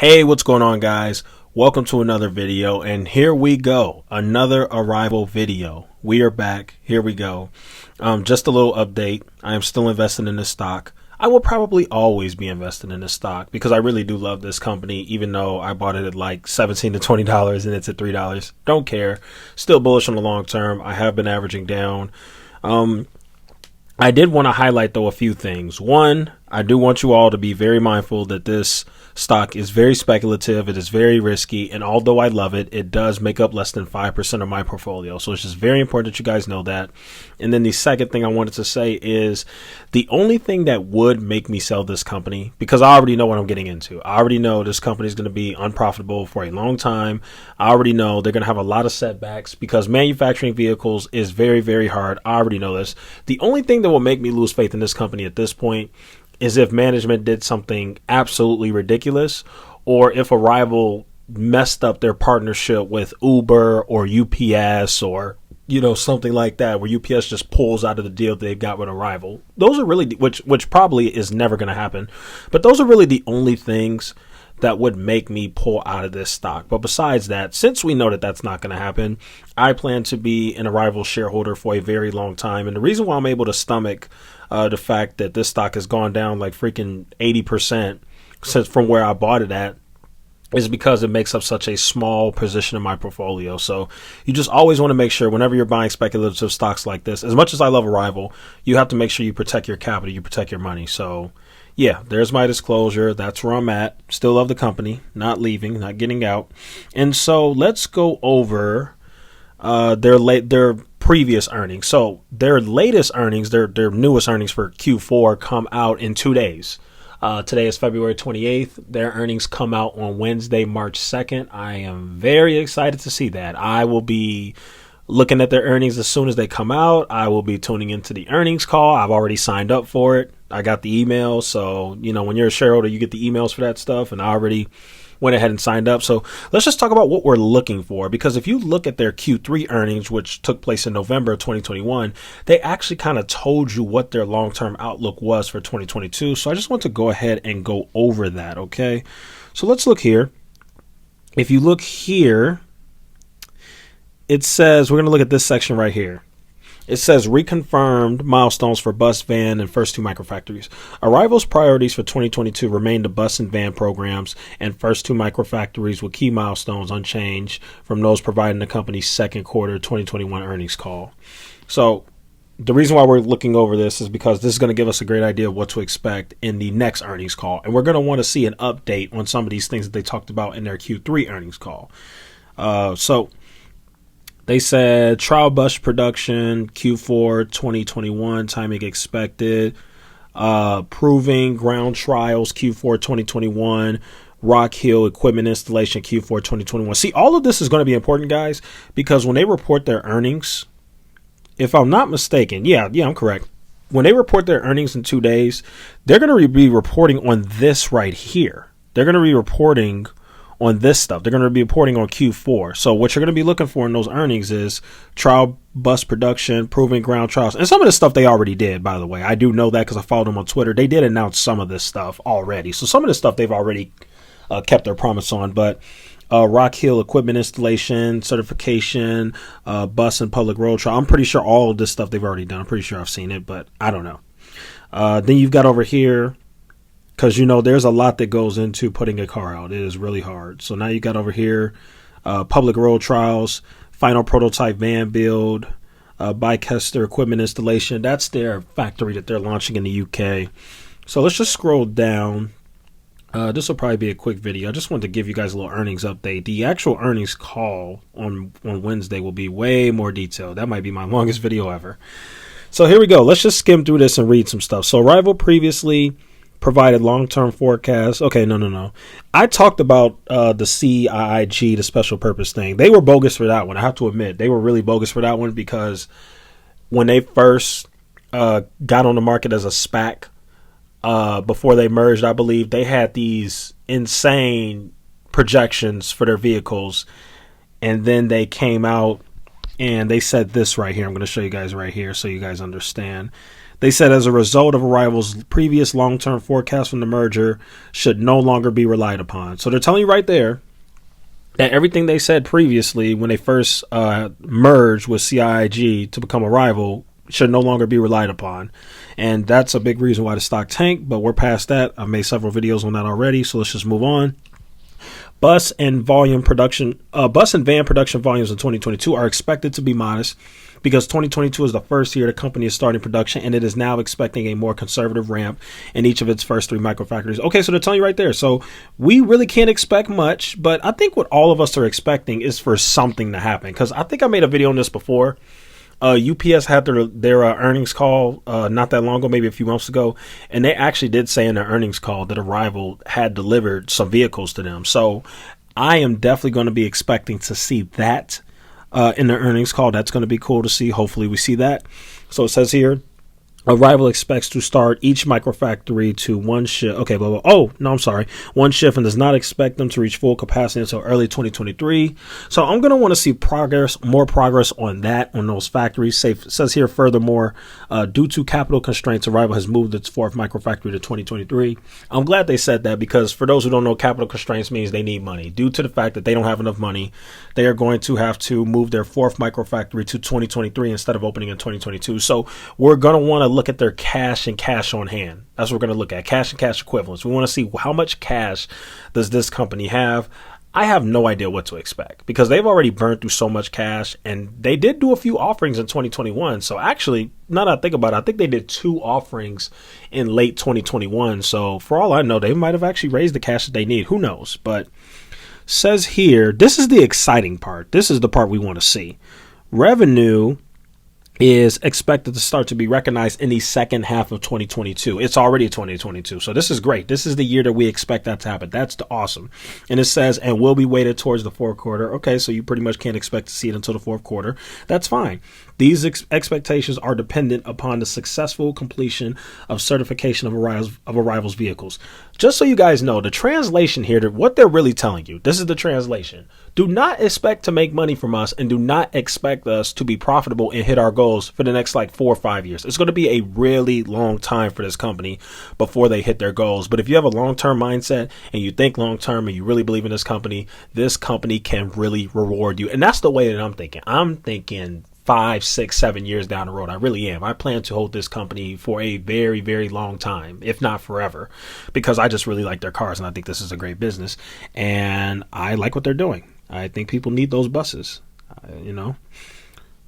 Hey, what's going on, guys? Welcome to another video, and here we go. Another Arrival video. We are back. Here we go. Just a little update. I am still invested in this stock. I will probably always be invested in this stock because I really do love this company, even though I bought it at like $17 to $20 and it's at $3. Don't care. Still bullish on the long term. I have been averaging down. I did want to highlight, though, a few things. One, I do want you all to be very mindful that this stock is very speculative. It is very risky. And although I love it, it does make up less than 5% of my portfolio. So it's just very important that you guys know that. And then the second thing I wanted to say is the only thing that would make me sell this company, because I already know what I'm getting into. I already know this company is going to be unprofitable for a long time. I already know they're going to have a lot of setbacks because manufacturing vehicles is very, very hard. I already know this. The only thing that will make me lose faith in this company at this point is if management did something absolutely ridiculous, or if Arrival messed up their partnership with Uber or UPS or, something like that, where UPS just pulls out of the deal they've got with Arrival. Those are really, which probably is never going to happen, but those are really the only things that would make me pull out of this stock. But besides that, since we know that that's not going to happen, I plan to be an Arrival shareholder for a very long time. And the reason why I'm able to stomach the fact that this stock has gone down like freaking 80% since from where I bought it at is because it makes up such a small position in my portfolio. So you just always want to make sure whenever you're buying speculative stocks like this, as much as I love Arrival, you have to make sure you protect your capital, you protect your money. So yeah, there's my disclosure. That's where I'm at. Still love the company, not leaving, not getting out. And so let's go over their previous earnings. So their latest earnings, their newest earnings for Q4 come out in 2 days. Today is February 28th. Their earnings come out on Wednesday, March 2nd. I am very excited to see that. I will be looking at their earnings as soon as they come out. I will be tuning into the earnings call. I've already signed up for it. I got the email. So, when you're a shareholder, you get the emails for that stuff. And I already went ahead and signed up. So let's just talk about what we're looking for, because if you look at their Q3 earnings, which took place in November of 2021, they actually kind of told you what their long-term outlook was for 2022. So I just want to go ahead and go over that. Okay. So let's look here. If you look here, it says, we're going to look at this section right here. It says reconfirmed milestones for bus, van, and first two microfactories. Arrival's priorities for 2022 remain the bus and van programs and first two microfactories, with key milestones unchanged from those provided in the company's second quarter 2021 earnings call. So the reason why we're looking over this is because this is going to give us a great idea of what to expect in the next earnings call. And we're going to want to see an update on some of these things that they talked about in their Q3 earnings call. They said trial bus production, Q4 2021, timing expected, proving ground trials, Q4 2021, Rock Hill equipment installation, Q4 2021. See, all of this is going to be important, guys, because when they report their earnings, if I'm not mistaken, yeah, I'm correct. When they report their earnings in 2 days, they're going to be reporting on this right here. They're going to be reporting on this stuff. They're going to be reporting on Q4. So what you're going to be looking for in those earnings is trial bus production, proving ground trials, and some of the stuff they already did, by the way. I do know that because I followed them on Twitter. They did announce some of this stuff already. So some of the stuff they've already kept their promise on. But Rock Hill equipment installation, certification, bus and public road trial. I'm pretty sure all of this stuff they've already done. I'm pretty sure I've seen it, but I don't know. Then you've got over here, because, there's a lot that goes into putting a car out. It is really hard. So now you got over here, public road trials, final prototype van build, Bicester equipment installation. That's their factory that they're launching in the UK. So let's just scroll down. This will probably be a quick video. I just wanted to give you guys a little earnings update. The actual earnings call on Wednesday will be way more detailed. That might be my longest video ever. So here we go. Let's just skim through this and read some stuff. So Arrival previously provided long-term forecasts. Okay, no. I talked about the CIIG, the special purpose thing. They were bogus for that one. I have to admit, they were really bogus for that one, because when they first got on the market as a SPAC, before they merged, I believe they had these insane projections for their vehicles. And then they came out and they said this right here. I'm going to show you guys right here so you guys understand. They said as a result of Arrival's previous long-term forecast from the merger should no longer be relied upon. So they're telling you right there that everything they said previously when they first merged with CIG to become Arrival should no longer be relied upon. And that's a big reason why the stock tanked, but we're past that. I've made several videos on that already, so let's just move on. Bus and van production volumes in 2022 are expected to be modest because 2022 is the first year the company is starting production, and it is now expecting a more conservative ramp in each of its first 3 microfactories. Okay, so they're telling you right there. So we really can't expect much, but I think what all of us are expecting is for something to happen, because I think I made a video on this before. UPS had their earnings call not that long ago, maybe a few months ago, and they actually did say in their earnings call that Arrival had delivered some vehicles to them. So I am definitely going to be expecting to see that in their earnings call. That's going to be cool to see. Hopefully we see that. So it says here, Arrival expects to start each microfactory to 1 shift. Okay, blah, blah. Oh, no, I'm sorry. 1 shift, and does not expect them to reach full capacity until early 2023. So I'm going to want to see more progress on that, on those factories. It says here, furthermore, due to capital constraints, Arrival has moved its 4th microfactory to 2023. I'm glad they said that, because for those who don't know, capital constraints means they need money. Due to the fact that they don't have enough money, they are going to have to move their 4th microfactory to 2023 instead of opening in 2022. So we're going to want to look at their cash and cash on hand. That's what we're going to look at, cash and cash equivalents. We want to see how much cash does this company have. I have no idea what to expect, because they've already burned through so much cash, and they did do a few offerings in 2021. So actually, now that I think about it, I think they did 2 offerings in late 2021. So for all I know, they might have actually raised the cash that they need. Who knows? But says here, this is the exciting part. This is the part we want to see. Revenue is expected to start to be recognized in the second half of 2022. It's already 2022. So this is great. This is the year that we expect that to happen. That's awesome. And it says, and will be weighted towards the 4th quarter. Okay, so you pretty much can't expect to see it until the 4th quarter. That's fine. These expectations are dependent upon the successful completion of certification of Arrival's vehicles. Just so you guys know, the translation here, what they're really telling you, this is the translation. Do not expect to make money from us, and do not expect us to be profitable and hit our goals for the next 4 or 5 years. It's going to be a really long time for this company before they hit their goals. But if you have a long-term mindset and you think long-term and you really believe in this company can really reward you. And that's the way that I'm thinking. I'm thinking 5, 6, 7 years down the road. I really am. I plan to hold this company for a very, very long time, if not forever, because I just really like their cars, and I think this is a great business, and I like what they're doing. I think people need those buses,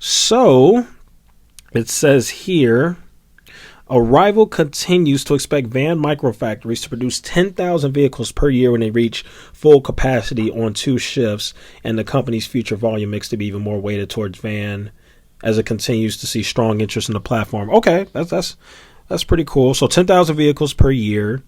So it says here, Arrival continues to expect van microfactories to produce 10,000 vehicles per year when they reach full capacity on 2 shifts, and the company's future volume mix to be even more weighted towards van as it continues to see strong interest in the platform. Okay, that's pretty cool. So 10,000 vehicles per year.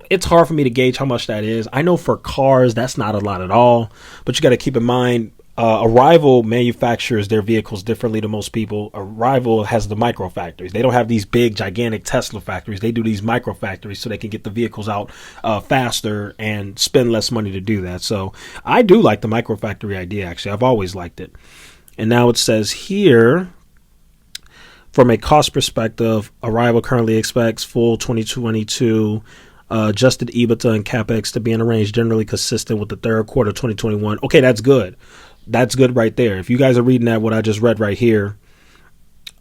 It's hard for me to gauge how much that is. I know for cars, that's not a lot at all, but you got to keep in mind, Arrival manufactures their vehicles differently than most people. Arrival has the micro factories. They don't have these big, gigantic Tesla factories. They do these micro factories so they can get the vehicles out faster and spend less money to do that. So I do like the micro factory idea, actually. I've always liked it. And now it says here, from a cost perspective, Arrival currently expects full 2022 adjusted EBITDA and CapEx to be in a range generally consistent with the 3rd quarter of 2021. Okay, that's good. That's good right there. If you guys are reading that, what I just read right here,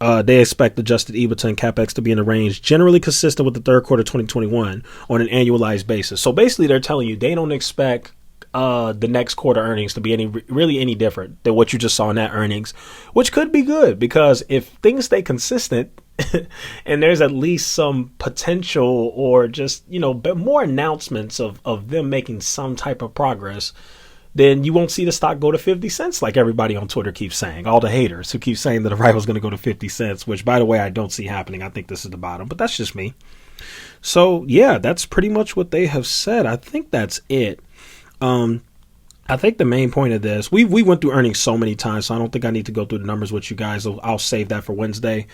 they expect adjusted EBITDA and CapEx to be in a range generally consistent with the 3rd quarter of 2021 on an annualized basis. So basically, they're telling you they don't expect the next quarter earnings to be any different than what you just saw in that earnings, which could be good, because if things stay consistent and there's at least some potential, or just, more announcements of them making some type of progress, then you won't see the stock go to 50 cents like everybody on Twitter keeps saying. All the haters who keep saying that Arrival's going to go to 50 cents, which, by the way, I don't see happening. I think this is the bottom, but that's just me. So, yeah, that's pretty much what they have said. I think that's it. I think the main point of this, we went through earnings so many times, so I don't think I need to go through the numbers with you guys. I'll save that for Wednesday.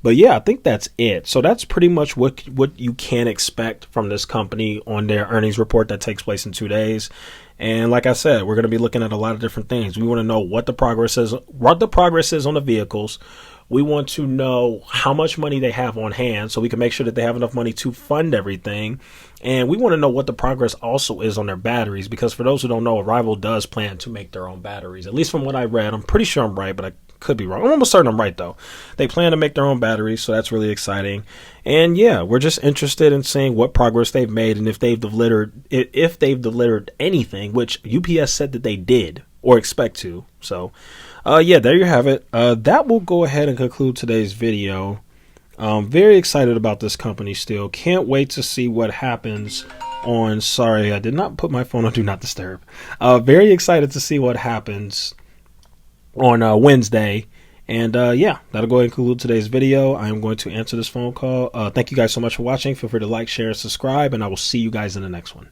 But yeah, I think that's it. So that's pretty much what you can expect from this company on their earnings report that takes place in 2 days. And like I said, we're going to be looking at a lot of different things. We want to know what the progress is on the vehicles, We want to know how much money they have on hand so we can make sure that they have enough money to fund everything. And we want to know what the progress also is on their batteries, because for those who don't know, Arrival does plan to make their own batteries. At least from what I read, I'm pretty sure I'm right, but I could be wrong. I'm almost certain I'm right, though. They plan to make their own batteries, so that's really exciting. And yeah, we're just interested in seeing what progress they've made and if they've delivered anything, which UPS said that they did or expect to. So yeah, there you have it. That will go ahead and conclude today's video. Very excited about this company still. Can't wait to see what happens on, sorry, I did not put my phone on Do Not Disturb. Very excited to see what happens on Wednesday. And yeah, that'll go ahead and conclude today's video. I am going to answer this phone call. Thank you guys so much for watching. Feel free to like, share, and subscribe, and I will see you guys in the next one.